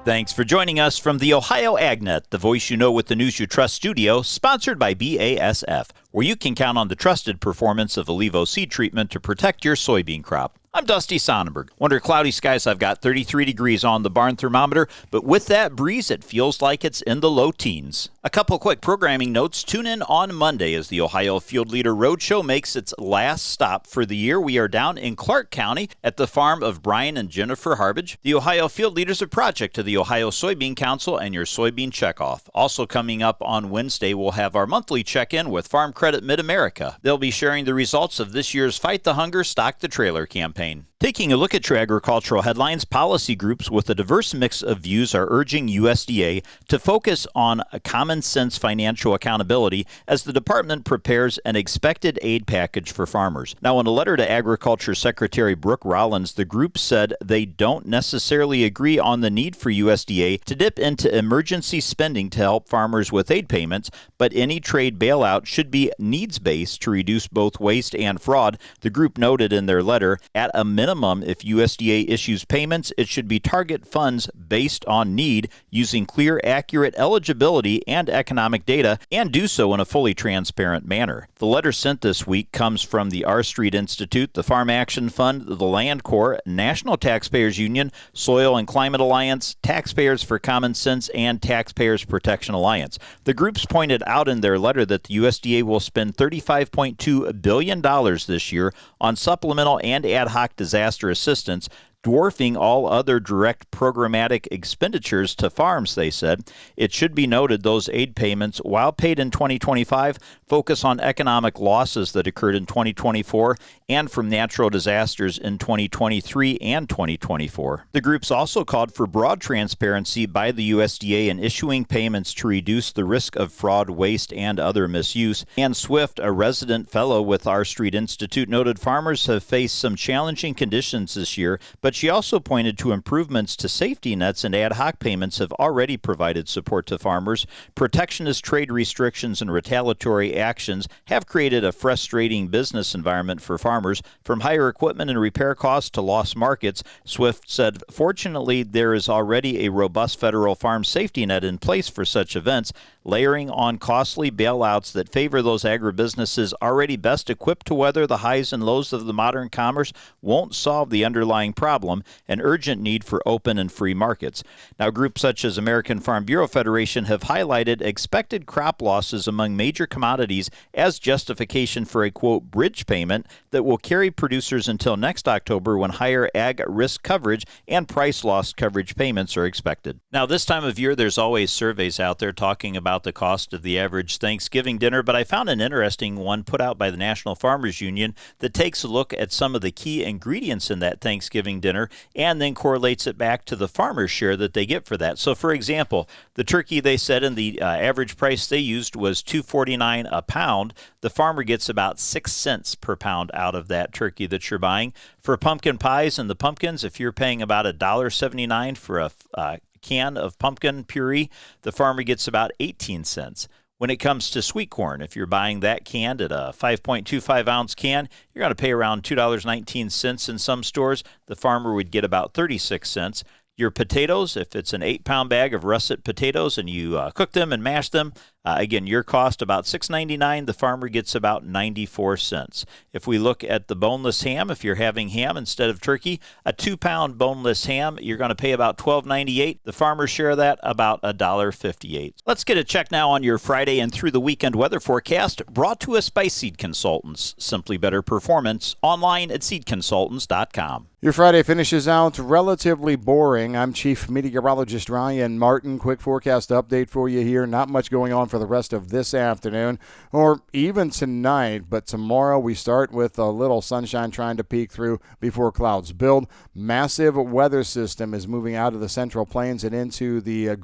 Thanks for joining us from the Ohio AgNet, the voice you know with the news you trust studio, sponsored by BASF, where you can count on the trusted performance of Olivo seed treatment to protect your soybean crop. I'm Dusty Sonnenberg. Under cloudy skies, I've got 33 degrees on the barn thermometer, but with that breeze, it feels like it's in the low teens. A couple quick programming notes. Tune in on Monday as the Ohio Field Leader Roadshow makes its last stop for the year. We are down in Clark County at the farm of Brian and Jennifer Harbage. The Ohio Field Leaders, a project of the Ohio Soybean Council and your soybean checkoff. Also coming up on Wednesday, we'll have our monthly check-in with Farm Credit Mid-America. They'll be sharing the results of this year's Fight the Hunger, Stock the Trailer campaign. Taking a look at your agricultural headlines, policy groups with a diverse mix of views are urging USDA to focus on a common sense financial accountability as the department prepares an expected aid package for farmers. Now, in a letter to Agriculture Secretary Brooke Rollins, the group said they don't necessarily agree on the need for USDA to dip into emergency spending to help farmers with aid payments, but any trade bailout should be needs-based to reduce both waste and fraud. The group noted in their letter, at a minimum, if USDA issues payments, it should be target funds based on need, using clear, accurate eligibility and economic data, and do so in a fully transparent manner. The letter sent this week comes from the R Street Institute, the Farm Action Fund, the Land Corps, National Taxpayers Union, Soil and Climate Alliance, Taxpayers for Common Sense, and Taxpayers Protection Alliance. The groups pointed out in their letter that the USDA will spend $35.2 billion this year on supplemental and ad hoc disaster assistance, dwarfing all other direct programmatic expenditures to farms, they said. It should be noted those aid payments, while paid in 2025, focus on economic losses that occurred in 2024 and from natural disasters in 2023 and 2024. The groups also called for broad transparency by the USDA in issuing payments to reduce the risk of fraud, waste, and other misuse. Ann Swift, a resident fellow with R Street Institute, noted farmers have faced some challenging conditions this year, but she also pointed to improvements to safety nets, and ad hoc payments have already provided support to farmers. Protectionist trade restrictions and retaliatory actions have created a frustrating business environment for farmers, from higher equipment and repair costs to lost markets. Swift said, fortunately, there is already a robust federal farm safety net in place for such events. Layering on costly bailouts that favor those agribusinesses already best equipped to weather the highs and lows of the modern commerce won't solve the underlying problem, an urgent need for open and free markets. Now, groups such as American Farm Bureau Federation have highlighted expected crop losses among major commodities as justification for a, quote, bridge payment that will carry producers until next October, when higher ag risk coverage and price loss coverage payments are expected. Now, this time of year, there's always surveys out there talking about the cost of the average Thanksgiving dinner, but I found an interesting one put out by the National Farmers Union that takes a look at some of the key ingredients in that Thanksgiving dinner and then correlates it back to the farmer's share that they get for that. So, for example, the turkey, they said, in the average price they used was $2.49 a pound. The farmer gets about 6 cents per pound out of that turkey that you're buying. For pumpkin pies and the pumpkins, if you're paying about $1.79 for a can of pumpkin puree, the farmer gets about 18 cents. When it comes to sweet corn, if you're buying that canned at a 5.25 ounce can, you're going to pay around $2.19 in some stores. The farmer would get about 36 cents. Your potatoes, if it's an 8-pound bag of russet potatoes and you cook them and mash them, again, your cost about $6.99. The farmer gets about 94 cents. If we look at the boneless ham, if you're having ham instead of turkey, a 2-pound boneless ham, you're going to pay about $12.98. The farmer's share of that, about $1.58. Let's get a check now on your Friday and through the weekend weather forecast, brought to us by Seed Consultants. Simply better performance, online at seedconsultants.com. Your Friday finishes out relatively boring. I'm Chief Meteorologist Ryan Martin. Quick forecast update for you here. Not much going on for the rest of this afternoon or even tonight, but tomorrow we start with a little sunshine trying to peek through before clouds build. Massive weather system is moving out of the Central Plains and into the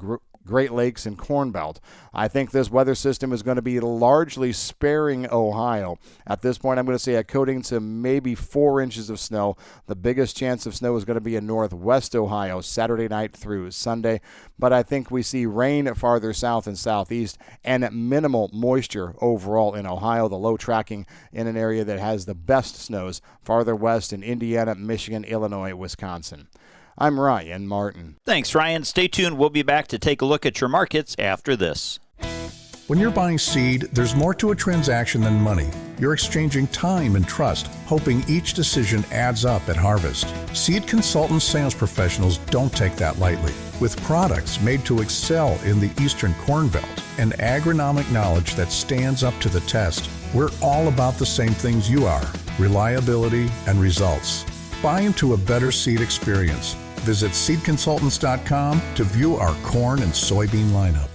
Great Lakes and Corn Belt. I think this weather system is going to be largely sparing Ohio. At this point, I'm going to say a coating to maybe 4 inches of snow. The biggest chance of snow is going to be in northwest Ohio Saturday night through Sunday, but I think we see rain farther south and southeast and minimal moisture overall in Ohio. The low tracking in an area that has the best snows farther west in Indiana, Michigan, Illinois, Wisconsin. I'm Ryan Martin. Thanks, Ryan. Stay tuned. We'll be back to take a look at your markets after this. When you're buying seed, there's more to a transaction than money. You're exchanging time and trust, hoping each decision adds up at harvest. Seed consultant sales professionals don't take that lightly. With products made to excel in the Eastern Corn Belt and agronomic knowledge that stands up to the test, we're all about the same things you are: reliability and results. Buy into a better seed experience. Visit seedconsultants.com to view our corn and soybean lineup.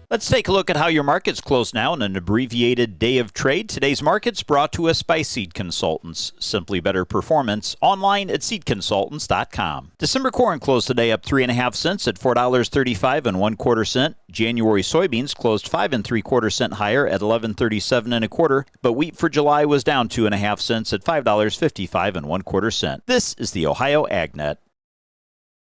Let's take a look at how your markets close now in an abbreviated day of trade. Today's markets brought to us by Seed Consultants. Simply better performance online at seedconsultants.com. December corn closed today up 3.5 cents at $4.35 1/4. January soybeans closed 5 3/4 cents higher at $11.37 1/4. But wheat for July was down 2.5 cents at $5.55 1/4. This is the Ohio AgNet.